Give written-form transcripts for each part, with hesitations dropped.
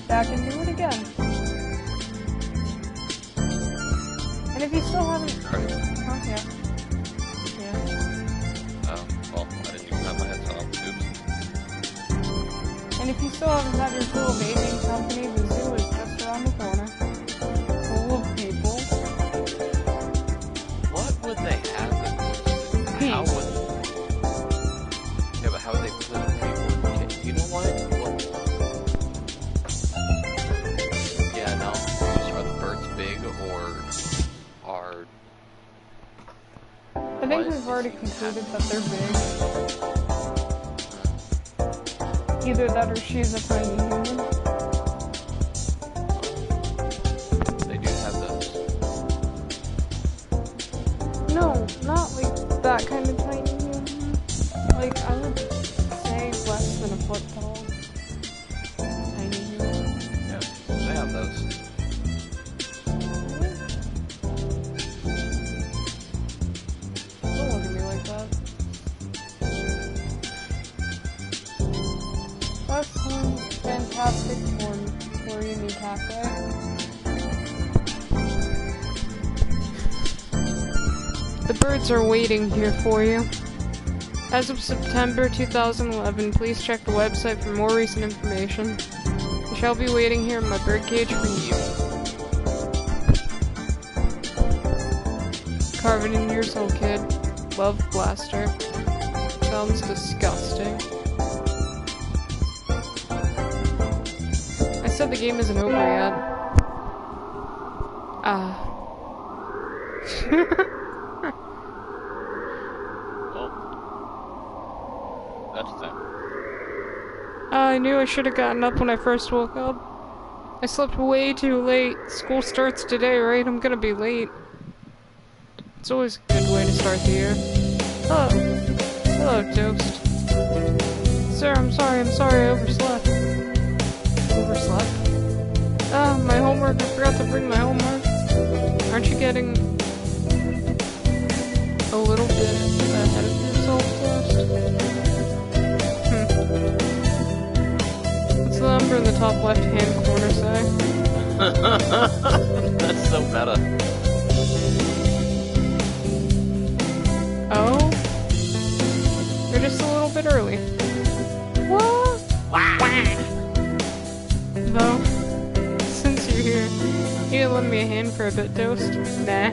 back and do it again. And if you still haven't... Oh, yeah. Yeah. Oh, well, I didn't even have my headset on. Oops. And if you still haven't had your tool bathing company, the zoo is just around the corner. Full of people. What would they have in this? How would... Yeah, but how would they put people in the cage? You know what? Yeah, no. Are the birds big or are... I think we've already concluded that they're big. Either that or she's a tiny human. They do have those. No, not like that kind of tiny human. Like, I would say less than a foot tall. Tiny human. Yeah, they have those. Don't look at me like that. That's some fantastic for you, new cafe. The birds are waiting here for you. As of September 2011, please check the website for more recent information. I shall be waiting here in my birdcage for you. Carve it into your soul, kid. Love, Blaster. Sounds disgusting. I said the game isn't over yet. Ah. That's the thing. I knew I should have gotten up when I first woke up. I slept way too late. School starts today, right? I'm gonna be late. It's always a good way to start the year. Oh. Hello, Toast. Sir, I'm sorry, I overslept. Overslept? My homework, I forgot to bring my homework. Aren't you getting a little bit ahead of yourself, Toast? What's the number in the top left-hand corner say? That's so meta. Oh? You're just a little bit early. What? Though, since you're here, you didn't lend me a hand for a bit, Toast? Nah.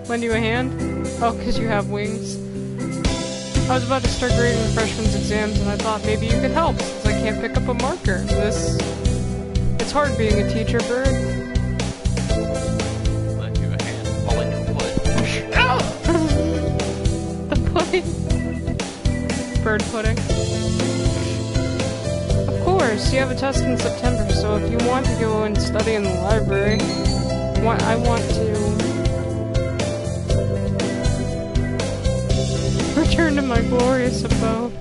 Lend you a hand? Oh, 'cause you have wings. I was about to start grading the freshman's exams and I thought maybe you could help, since I can't pick up a marker. It's hard being a teacher, Bird. Lend you a hand. I'll lend you a foot. The pudding. Bird pudding. Of course, you have a test in September, so if you want to go and study in the library, I want to return to my glorious abode.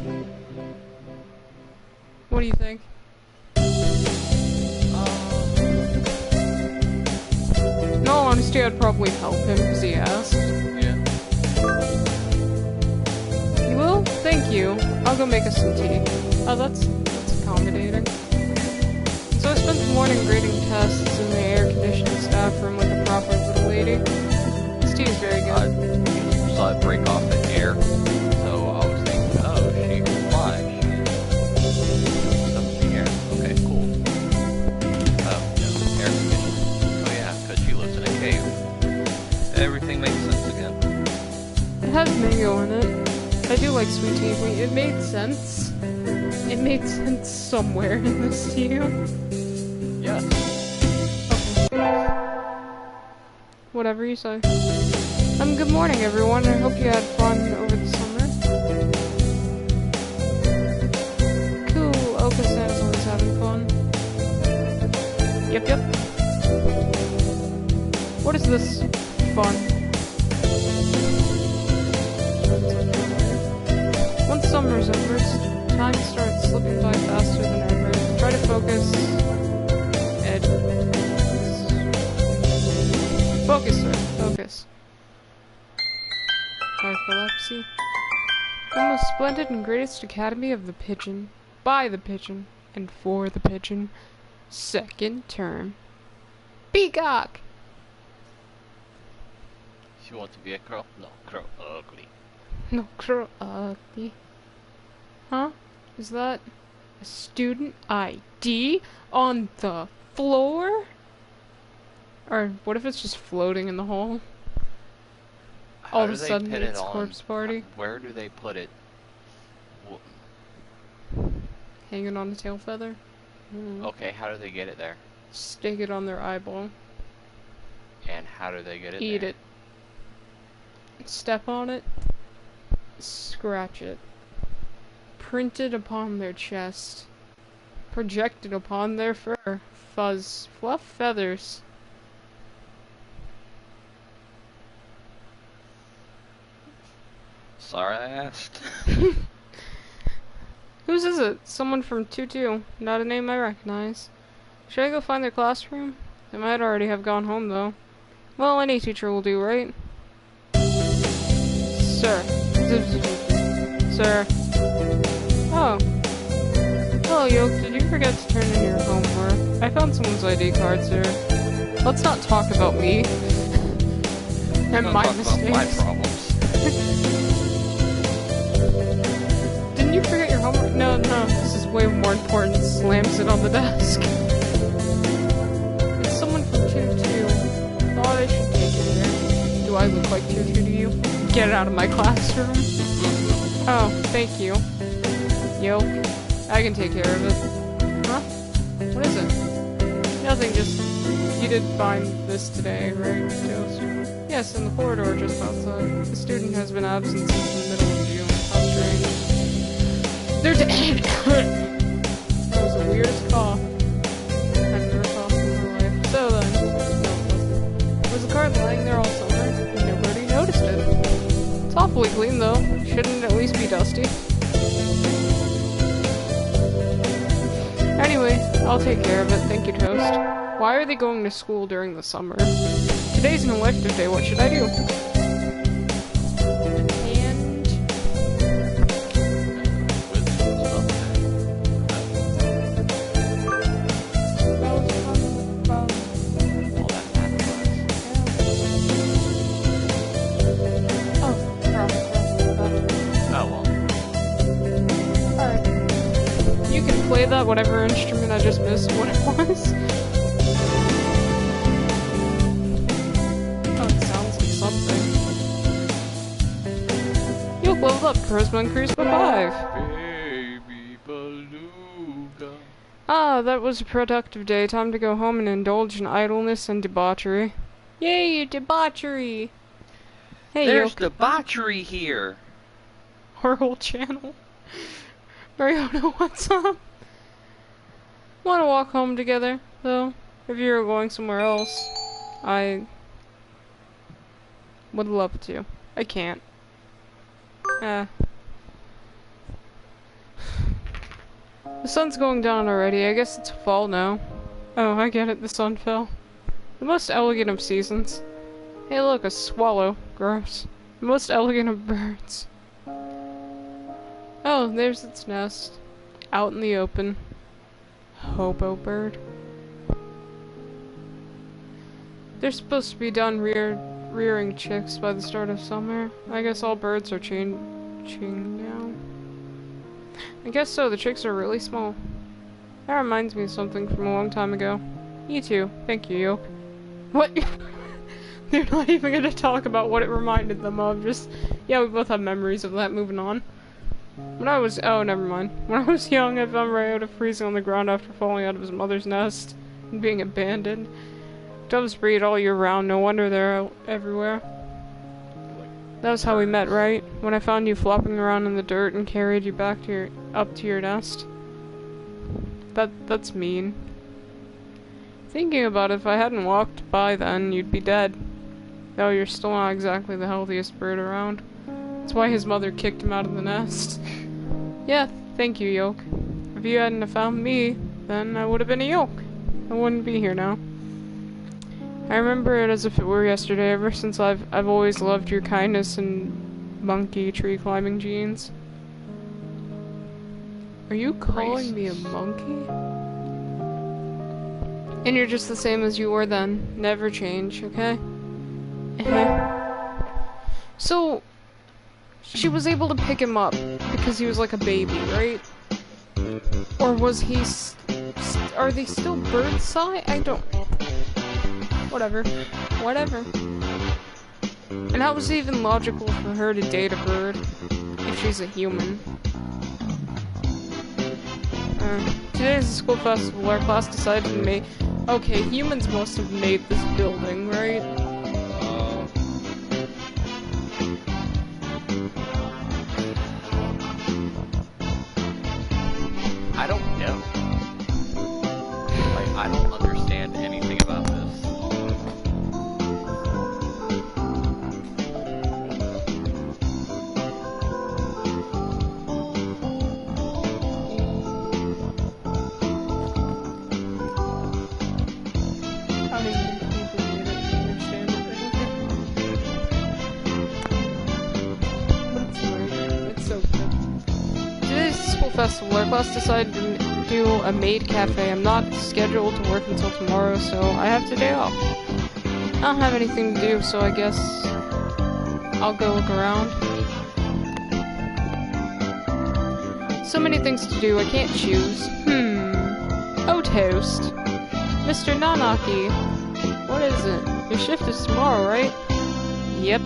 What do you think? In all honesty, I'd probably help him because he asked. Yeah. You will? Thank you. I'll go make us some tea. Oh, that's accommodating. So I spent the morning grading tests in the air-conditioned staff room like a proper little lady. This tea is very good. You saw it break off in air, so I was thinking, oh, she can fly. She's up in the air. Okay, cool. Oh, yeah, air conditioning. Oh yeah, because she lives in a cave. Everything makes sense again. It has mango in it. I do like sweet tea. It made sense. It made sense somewhere in this tea. Yes. Okay. Whatever you say. Good morning, everyone. I hope you had fun over the summer. Cool. Oka Sam's always having fun. Yep. What is this fun? Once summer's over, time starts slipping by faster than ever. Try to focus. Focus, sir. Focus. Narcolepsy. The most splendid and greatest academy of the pigeon. By the pigeon. And for the pigeon. Second term. Peacock! She wants to be a crow? No, crow ugly. No, crow ugly. Huh? Is that a student ID on the floor? Or what if it's just floating in the hall? How All of do a they sudden put it it's on? corpse party. Where do they put it? Hanging on a tail feather. Okay, how do they get it there? Stick it on their eyeball. And how do they get it Eat there? it. Step on it. Scratch it. Printed upon their chest. Projected upon their fur. Fuzz. Fluff feathers. Sorry I asked. Whose is it? Someone from 2-2. Not a name I recognize. Should I go find their classroom? They might already have gone home, though. Well, any teacher will do, right? Sir. Sir. Oh. Hello, Yoke. Did you forget to turn in your homework? I found someone's ID card, sir. Let's not talk about me. And my mistakes. My problems. Didn't you forget your homework? No, this is way more important. Slams it on the desk. It's someone from 2-2. Thought I should take it here. Do I look like 2-2 to you? Get out of my classroom. Oh, thank you. Yoke. I can take care of it. Huh? What is it? Nothing, just... You did find this today, right, Toast? Yes, in the corridor just outside. The student has been absent since the middle of June. How strange. They're dead! That was the weirdest cough I've ever coughed in my life. So then, no, it wasn't. Was the card lying there all summer? And nobody noticed it. It's awfully clean, though. Shouldn't it at least be dusty? Anyway, I'll take care of it. Thank you, Toast. Why are they going to school during the summer? Today's an elective day. What should I do? And... Play that whatever instrument I just missed what it was. Oh, it sounds like something. You've leveled up. Charisma increased by 5. Baby beluga. Ah, that was a productive day. Time to go home and indulge in idleness and debauchery. Yay, debauchery! Hey, there's Yoke. debauchery here. Our whole channel. Mariano, what's up? Want to walk home together, though? If you were going somewhere else, I would love to. I can't. The sun's going down already. I guess it's fall now. Oh, I get it. The sun fell. The most elegant of seasons. Hey, look, a swallow. Gross. The most elegant of birds. Oh, there's its nest. Out in the open. Hobo bird. They're supposed to be done rearing chicks by the start of summer. I guess all birds are changing now. I guess so, the chicks are really small. That reminds me of something from a long time ago. You too. Thank you, Yoke. What? They're not even gonna talk about what it reminded them of, just... Yeah, we both have memories of that, moving on. When I was- oh, never mind. When I was young, I found Ryota freezing on the ground after falling out of his mother's nest and being abandoned. Doves breed all year round, no wonder they're everywhere. That was how we met, right? When I found you flopping around in the dirt and carried you back to up to your nest. That's mean. Thinking about it, if I hadn't walked by then, you'd be dead. Though you're still not exactly the healthiest bird around. That's why his mother kicked him out of the nest. Yeah, thank you, Yoke. If you hadn't have found me, then I would have been a Yoke. I wouldn't be here now. I remember it as if it were yesterday. Ever since I've always loved your kindness and monkey tree climbing genes. Are you calling me a monkey? And you're just the same as you were then. Never change, okay? So, she was able to pick him up because he was like a baby, right? Or was he are they still bird size? I don't... Whatever. Whatever. And how was it even logical for her to date a bird if she's a human? Today's a school festival. Our class decided to make... Okay, humans must have made this building, right? I don't know. Like, I don't understand anything about this. How do you people need it to understand it? But it's weird. It's so good. Today's school festival. Our class decided to do a maid cafe. I'm not scheduled to work until tomorrow, so I have today off. I don't have anything to do, so I guess I'll go look around. So many things to do, I can't choose. Oh, toast. Mr. Nanaki. What is it? Your shift is tomorrow, right? Yep.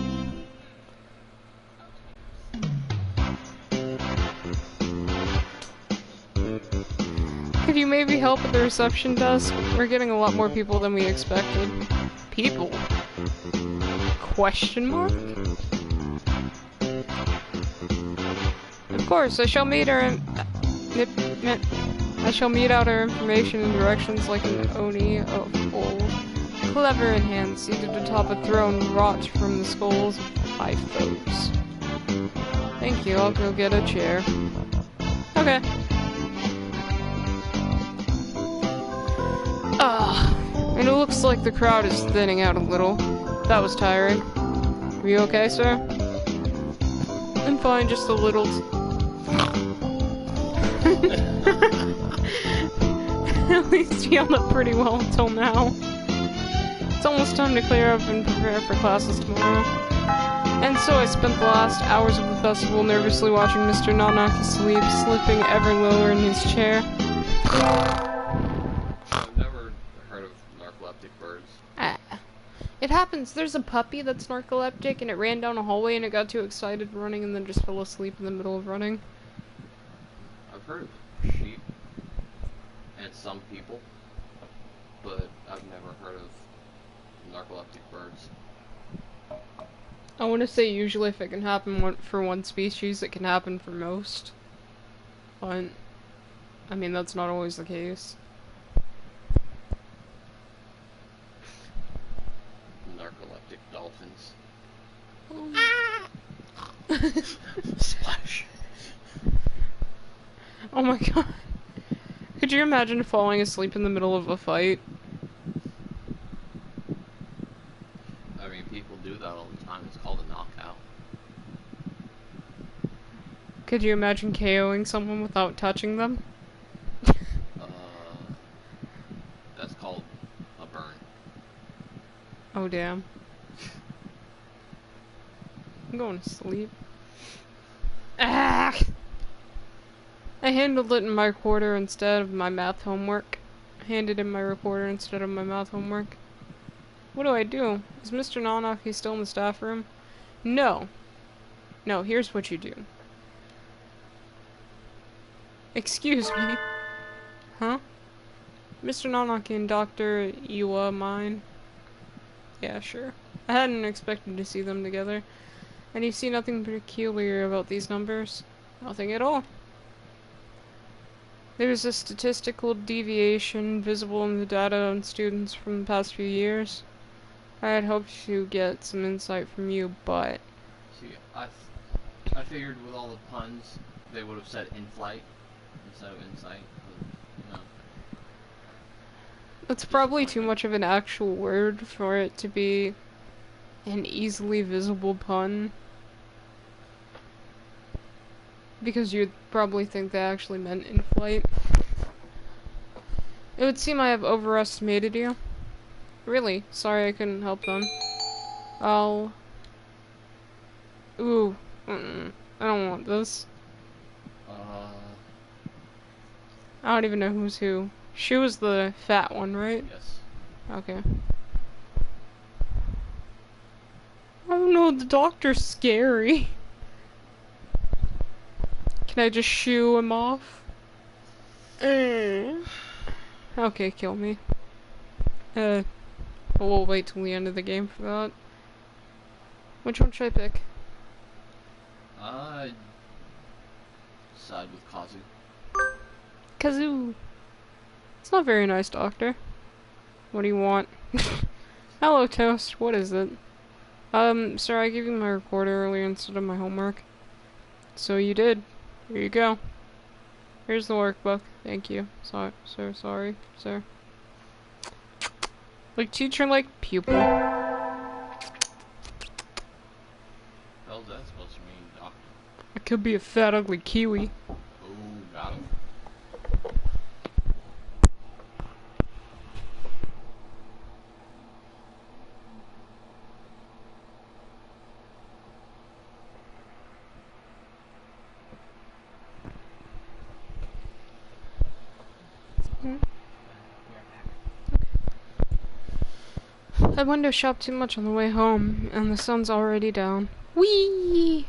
Could you maybe help at the reception desk? We're getting a lot more people than we expected. People? Question mark? Of course, I shall meet our out our information and directions like an Oni of old. Clever in hand, seated atop a throne wrought from the skulls of 5 foes. Thank you, I'll go get a chair. Okay. And it looks like the crowd is thinning out a little. That was tiring. Are you okay, sir? I'm fine, just a little. At least you held up pretty well until now. It's almost time to clear up and prepare for classes tomorrow. And so I spent the last hours of the festival nervously watching Mr. Nanaki sleep, slipping ever lower in his chair. I've never heard of narcoleptic birds. It happens. There's a puppy that's narcoleptic and it ran down a hallway and it got too excited running and then just fell asleep in the middle of running. I've heard of sheep and some people, but I've never heard of narcoleptic birds. I want to say usually if it can happen for one species, it can happen for most. But, I mean, that's not always the case. Narcoleptic dolphins. Splash. Oh my god. Could you imagine falling asleep in the middle of a fight? I mean, people do that all the time. It's called a knockout. Could you imagine KOing someone without touching them? That's called a burn. Oh damn. I'm going to sleep. Ah! I handled it in my recorder instead of my math homework. Handed in my recorder instead of my math homework. What do I do? Is Mr. Nanaki still in the staff room? No. No, here's what you do. Excuse me. Huh? Mr. Nanaki and Dr. Iwa mine? Yeah, sure. I hadn't expected to see them together. And you see nothing peculiar about these numbers? Nothing at all. There's a statistical deviation visible in the data on students from the past few years. I had hoped to get some insight from you, but... See, I figured with all the puns, they would have said in-flight instead of insight. But, That's probably too much of an actual word for it to be an easily visible pun. Because you'd probably think they actually meant in flight. It would seem I have overestimated you. Really? Sorry I couldn't help them. I'll... Ooh. I don't want this. I don't even know who's who. She was the fat one, right? Yes. Okay. Oh no, the doctor's scary. Can I just shoo him off? Okay, kill me. But we'll wait till the end of the game for that. Which one should I pick? Side with Kazu. Kazoo. It's not very nice, doctor. What do you want? Hello, Toast. What is it? Sir, I gave you my recorder earlier instead of my homework. So you did. Here you go. Here's the workbook. Thank you. Sorry, sir. Like teacher, like pupil. How's that supposed to mean, doctor? It could be a fat, ugly kiwi. Ooh, got him. I window shopped too much on the way home, and the sun's already down. Whee!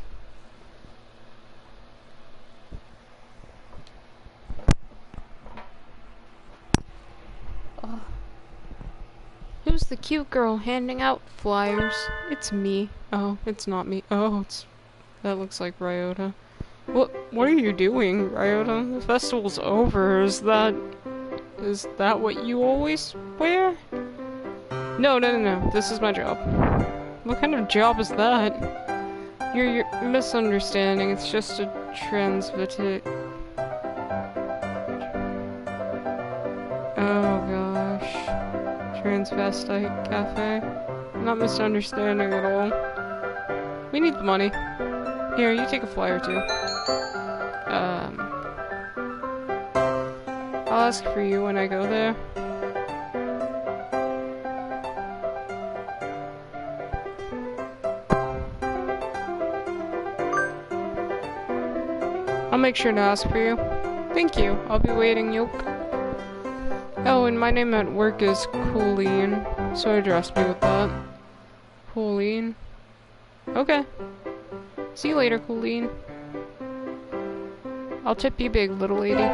Who's the cute girl handing out flyers? It's me. Oh, it's not me. Oh, that looks like Ryota. What are you doing, Ryota? The festival's over. Is that what you always wear? No. This is my job. What kind of job is that? You're misunderstanding. It's just a transvestite. Oh gosh. Transvestite cafe. I'm not misunderstanding at all. We need the money. Here, you take a flyer too. I'll ask for you when I go there. I'll make sure to ask for you. Thank you. I'll be waiting, Yoke. Oh, and my name at work is Colleen, so address me with that. Colleen. Okay. See you later, Colleen. I'll tip you big, little lady.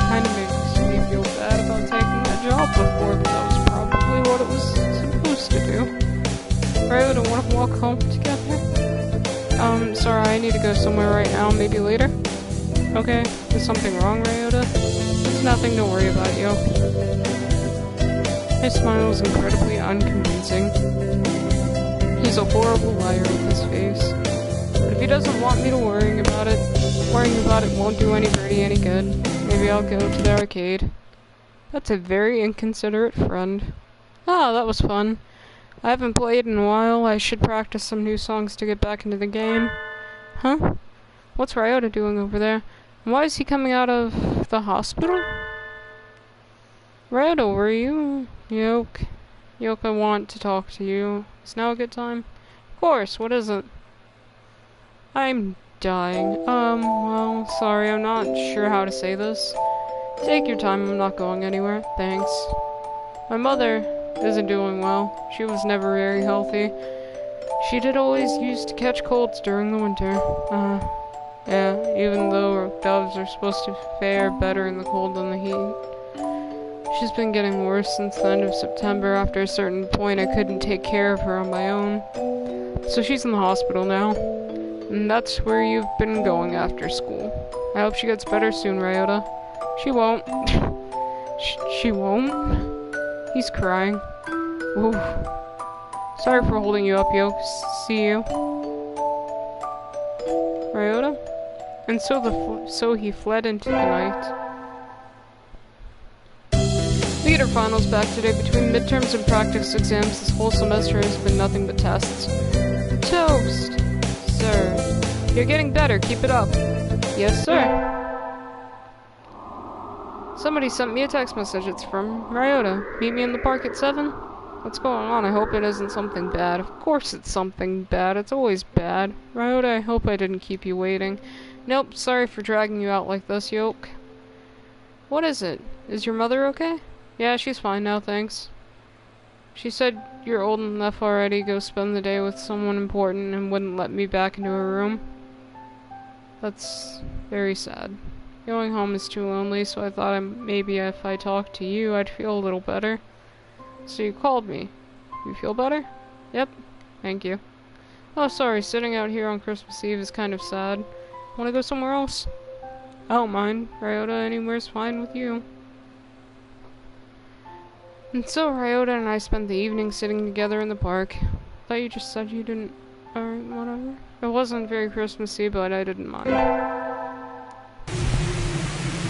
Kinda makes me feel bad about taking that job before, but that was probably what it was supposed to do. Ryota, wanna walk home together? Sorry, I need to go somewhere right now, maybe later? Okay, is something wrong, Ryota? It's nothing to worry about, yo. His smile was incredibly unconvincing. He's a horrible liar with his face. But if he doesn't want me to worrying about it won't do anybody any good. Maybe I'll go to the arcade. That's a very inconsiderate friend. Ah, that was fun. I haven't played in a while. I should practice some new songs to get back into the game. Huh? What's Ryota doing over there? And why is he coming out of the hospital? Ryota, were you? Yoke, I want to talk to you. Is now a good time? Of course, what is it? I'm dying. Well, sorry, I'm not sure how to say this. Take your time, I'm not going anywhere. Thanks. My mother isn't doing well. She was never very healthy. She did always used to catch colds during the winter. Yeah, even though doves are supposed to fare better in the cold than the heat. She's been getting worse since the end of September. After a certain point, I couldn't take care of her on my own. So she's in the hospital now. And that's where you've been going after school. I hope she gets better soon, Ryota. She won't. She won't? He's crying. Ooh. Sorry for holding you up, yo. See you. Ryota? And so he fled into the night. Theater finals back today. Between midterms and practice exams, this whole semester has been nothing but tests. Toast! Sir. You're getting better. Keep it up. Yes, sir. Somebody sent me a text message. It's from Ryota. Meet me in the park at 7? What's going on? I hope it isn't something bad. Of course it's something bad. It's always bad. Ryota, I hope I didn't keep you waiting. Nope, sorry for dragging you out like this, Yoke. What is it? Is your mother okay? Yeah, she's fine now, thanks. She said you're old enough already. Go spend the day with someone important and wouldn't let me back into her room. That's very sad. Going home is too lonely, so I thought maybe if I talked to you, I'd feel a little better. So you called me. You feel better? Yep. Thank you. Oh, sorry, sitting out here on Christmas Eve is kind of sad. Wanna go somewhere else? I don't mind. Ryota, anywhere's fine with you. And so Ryota and I spent the evening sitting together in the park. Thought you just said you didn't... Alright, whatever. It wasn't very Christmassy, but I didn't mind.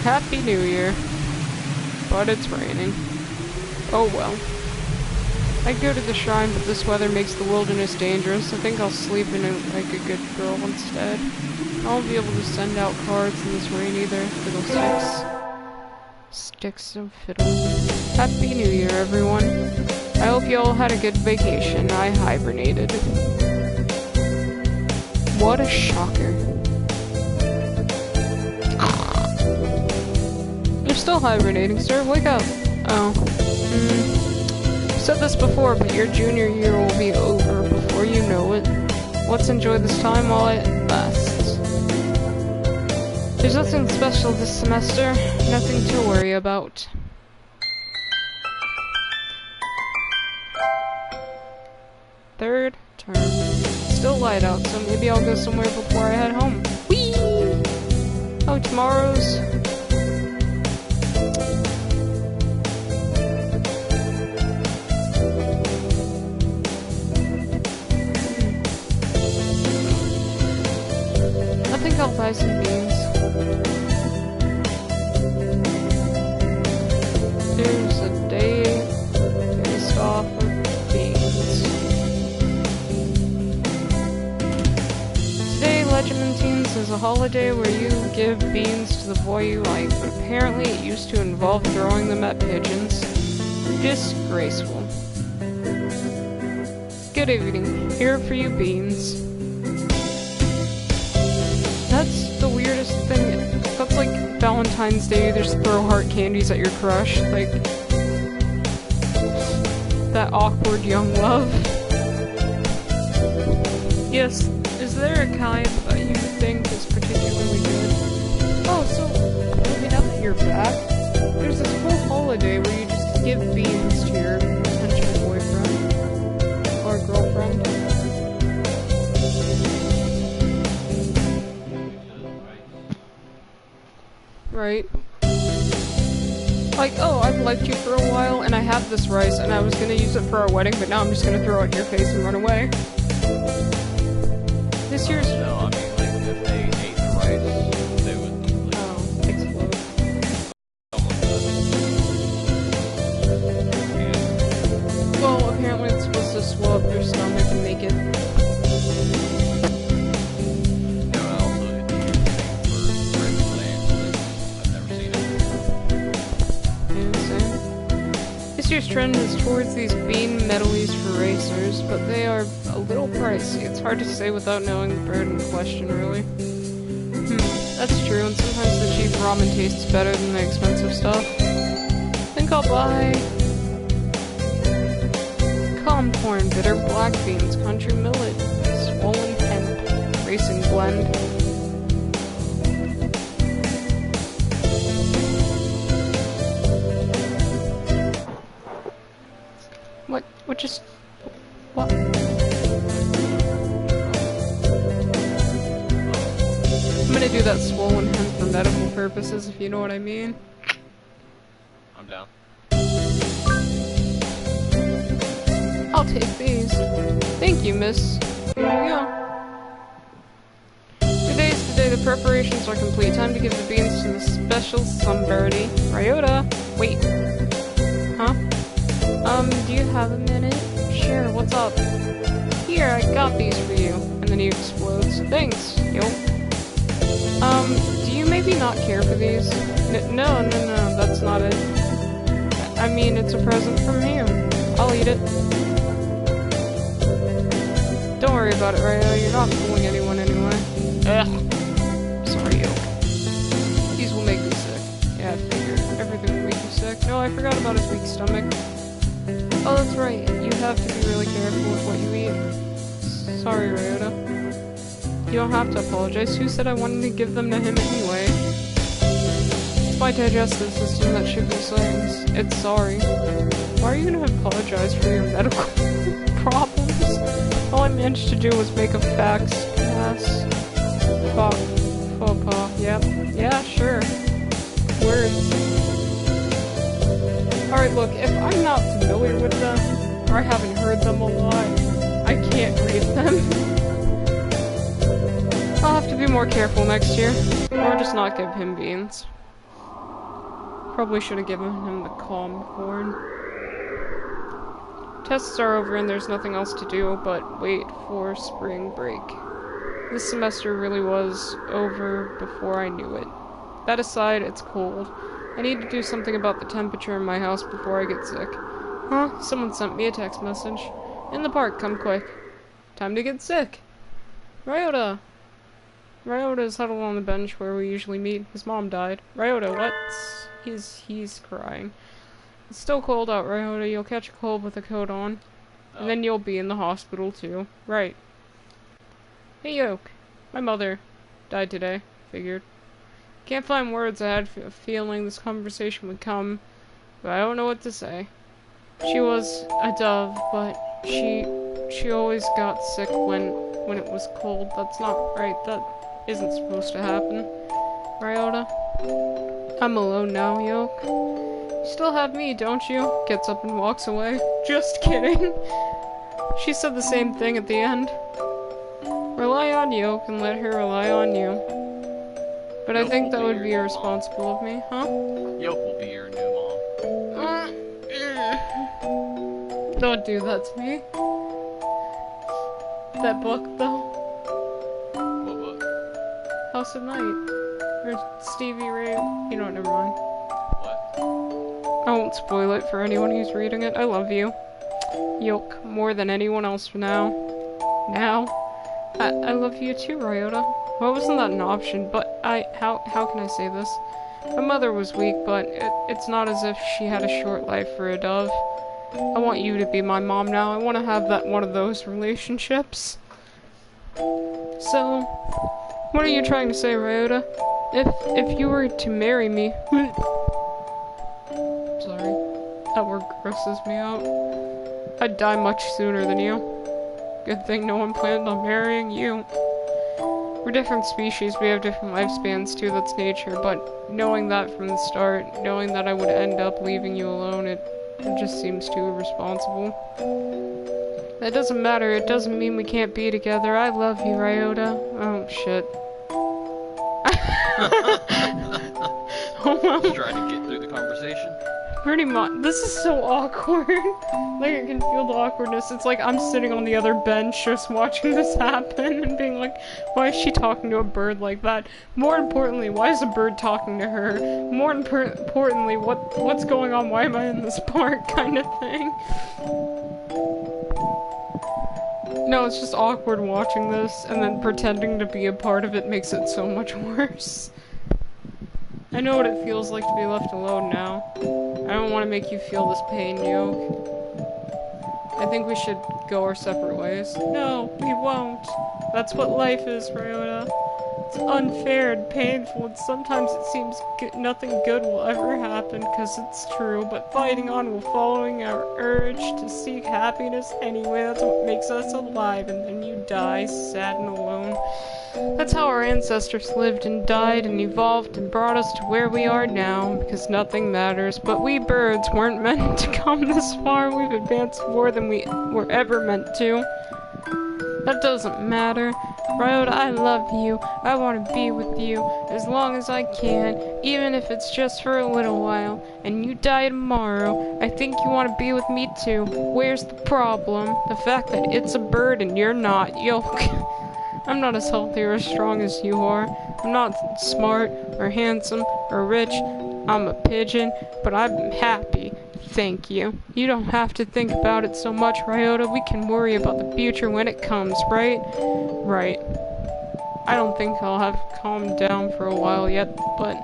Happy New Year. But it's raining. Oh well. I'd go to the shrine, but this weather makes the wilderness dangerous. I think I'll sleep in it like a good girl instead. I won't be able to send out cards in this rain either. Fiddlesticks. Sticks of fiddle. Happy New Year, everyone. I hope you all had a good vacation. I hibernated. What a shocker. You're still hibernating, sir. Wake up. Oh. Said this before, but your junior year will be over before you know it. Let's enjoy this time while it lasts. There's nothing special this semester. Nothing to worry about. Third term. Still light out, so maybe I'll go somewhere before I head home. Whee! Oh, tomorrow's... I think I'll buy some beans. There's a day based off of beans. Today, Legerdmentines is a holiday where you give beans to the boy you like, but apparently it used to involve throwing them at pigeons. Disgraceful. Good evening. Here for you, beans. That's the weirdest thing. That's like Valentine's Day, you just throw heart candies at your crush. Like, that awkward young love. Yes, is there a kind that you think is particularly good? Oh, so, maybe now that you're back, there's this whole holiday where you just give beans to your potential boyfriend. Or girlfriend. Right. Like, oh, I've liked you for a while, and I have this rice, and I was gonna use it for our wedding, but now I'm just gonna throw it in your face and run away. This year's... No, I mean, like, if they ate the rice, they would... Like, oh, explode. Yeah. Well, apparently it's supposed to swell up your stomach and make it... This year's trend is towards these bean medleys for racers, but they are a little pricey. It's hard to say without knowing the bird in question, really. That's true, and sometimes the cheap ramen tastes better than the expensive stuff. Think I'll buy... calm corn, bitter black beans, country millet, swollen hemp, racing blend. What just... what? I'm gonna do that swollen hemp for medical purposes, if you know what I mean. I'm down. I'll take these. Thank you, miss. Here you go. Today's the day the preparations are complete. Time to give the beans to the special somebody. Ryota! Wait. Huh? Do you have a minute? Sure, what's up? Here, I got these for you. And then he explodes. Thanks, yo. Do you make maybe not care for these? No, that's not it. I mean, it's a present from you. I'll eat it. Don't worry about it, Ryo. You're not fooling anyone anyway. Ugh. Sorry, Yoke. These will make me sick. Yeah, I figured. Everything will make you sick. No, I forgot about his weak stomach. Oh, that's right. You have to be really careful with what you eat. Sorry, Ryota. You don't have to apologize. Who said I wanted to give them to him anyway? It's my digestive system that should be saying it's sorry. Why are you gonna apologize for your medical problems? All I managed to do was make a fax pass. Faux pas. Yep. Yeah, sure. Words. Alright, look, if I'm not familiar with them, or I haven't heard them a lot, I can't read them. I'll have to be more careful next year. Or just not give him beans. Probably should have given him the calm corn. Tests are over and there's nothing else to do but wait for spring break. This semester really was over before I knew it. That aside, it's cold. I need to do something about the temperature in my house before I get sick. Huh? Someone sent me a text message. In the park, come quick. Time to get sick. Ryota! Ryota is huddled on the bench where we usually meet. His mom died. Ryota, what? He's crying. It's still cold out, Ryota. You'll catch a cold with a coat on. And then you'll be in the hospital, too. Right. Hey, Yoke. My mother died today. Figured. Can't find words. I had a feeling this conversation would come, but I don't know what to say. She was a dove, but she always got sick when it was cold. That's not right. That isn't supposed to happen. Ryota? I'm alone now, Yoke. You still have me, don't you? Gets up and walks away. Just kidding. She said the same thing at the end. Rely on Yoke and let her rely on you. But I think that would be irresponsible of me, huh? Yoke will be your new mom. Don't do that to me. That book, though. What book? House of Night. Or Stevie Ray. You know what, never mind. What? I won't spoil it for anyone who's reading it. I love you. Yoke, more than anyone else for now. I love you too, Ryota. Well, wasn't that an option, but how can I say this? My mother was weak, but it's not as if she had a short life for a dove. I want you to be my mom now. I want to have one of those relationships. So, what are you trying to say, Ryota? If you were to marry me... Sorry. That word grosses me out. I'd die much sooner than you. Good thing no one planned on marrying you. We're different species, we have different lifespans too, that's nature, but knowing that from the start, knowing that I would end up leaving you alone, it just seems too irresponsible. That doesn't matter, it doesn't mean we can't be together. I love you, Ryota. Oh, shit. Oh, well. Just trying to get through the conversation? Pretty much. This is so awkward. Like, I can feel the awkwardness. It's like I'm sitting on the other bench just watching this happen and being like, why is she talking to a bird like that? More importantly, why is a bird talking to her? More importantly, what's going on? Why am I in this park? Kind of thing. No, it's just awkward watching this, and then pretending to be a part of it makes it so much worse. I know what it feels like to be left alone now. I don't want to make you feel this pain, Yoke. I think we should go our separate ways. No, we won't. That's what life is, Ryota. It's unfair and painful, and sometimes it seems nothing good will ever happen, because it's true, but fighting on while following our urge to seek happiness anyway, that's what makes us alive, and then you die, sad and alone. That's how our ancestors lived and died and evolved and brought us to where we are now, because nothing matters. But we birds weren't meant to come this far. We've advanced more than we were ever meant to. That doesn't matter. Ryota, I love you. I want to be with you as long as I can, even if it's just for a little while. And you die tomorrow. I think you want to be with me too. Where's the problem? The fact that it's a bird and you're not. Yoke. I'm not as healthy or as strong as you are. I'm not smart or handsome or rich. I'm a pigeon, but I'm happy. Thank you. You don't have to think about it so much, Ryota. We can worry about the future when it comes, right? Right. I don't think I'll have calmed down for a while yet, but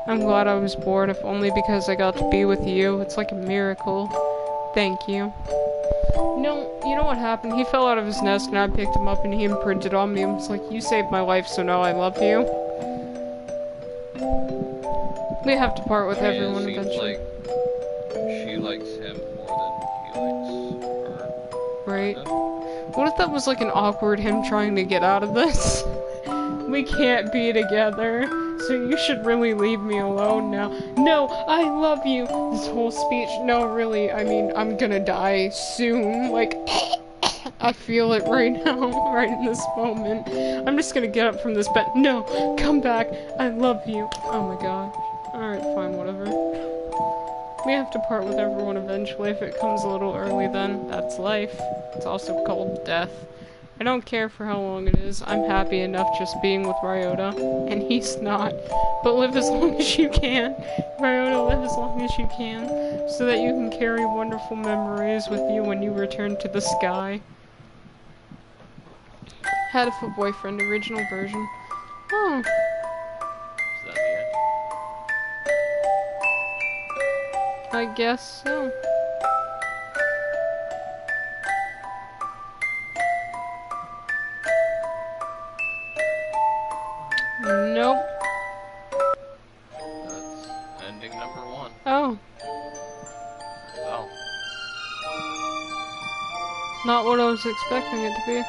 I'm glad I was born, if only because I got to be with you. It's like a miracle. Thank you. You know what happened? He fell out of his nest and I picked him up and he imprinted on me and was like, you saved my life, so now I love you. We have to part with everyone eventually. Like she likes him more than he likes her. Right? What if that was like an awkward him trying to get out of this? We can't be together, so you should really leave me alone now. No, I love you! This whole speech, no, really, I mean, I'm gonna die soon, like, I feel it right now, right in this moment. I'm just gonna get up from this bed. No, come back, I love you. Oh my gosh. Alright, fine, whatever. We have to part with everyone eventually. If it comes a little early then, that's life. It's also called death. I don't care for how long it is. I'm happy enough just being with Ryota, and he's not. But live as long as you can. Ryota, live as long as you can, so that you can carry wonderful memories with you when you return to the sky. Hatoful boyfriend, original version. Oh. Is that the end? I guess so. Nope. That's ending number 1. Oh. Wow. Not what I was expecting it to be.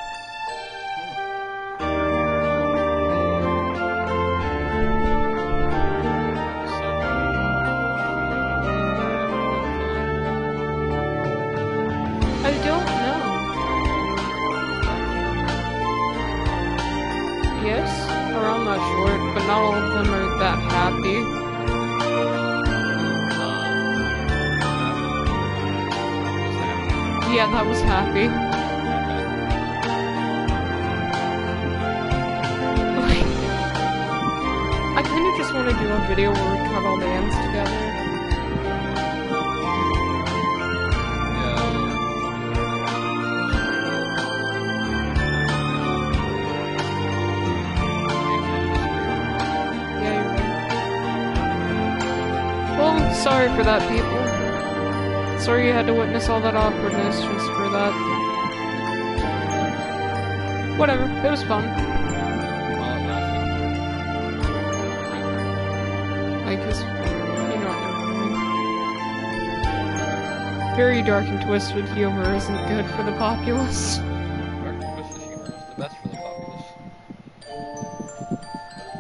I don't know. Yes? Or I'm not sure, but not all of them are that happy. Yeah, that was happy. Like, I kind of just want to do a video where we cut all the ends together. Sorry for that, people. Sorry you had to witness all that awkwardness just for that. Whatever, it was fun. Like, cause, you know, very dark and twisted humor isn't good for the populace. Dark and twisted humor is the best for the populace.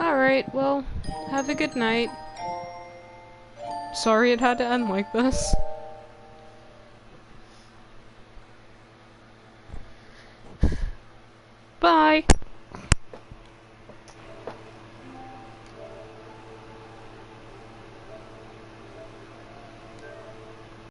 Alright, well, have a good night. Sorry it had to end like this. Bye!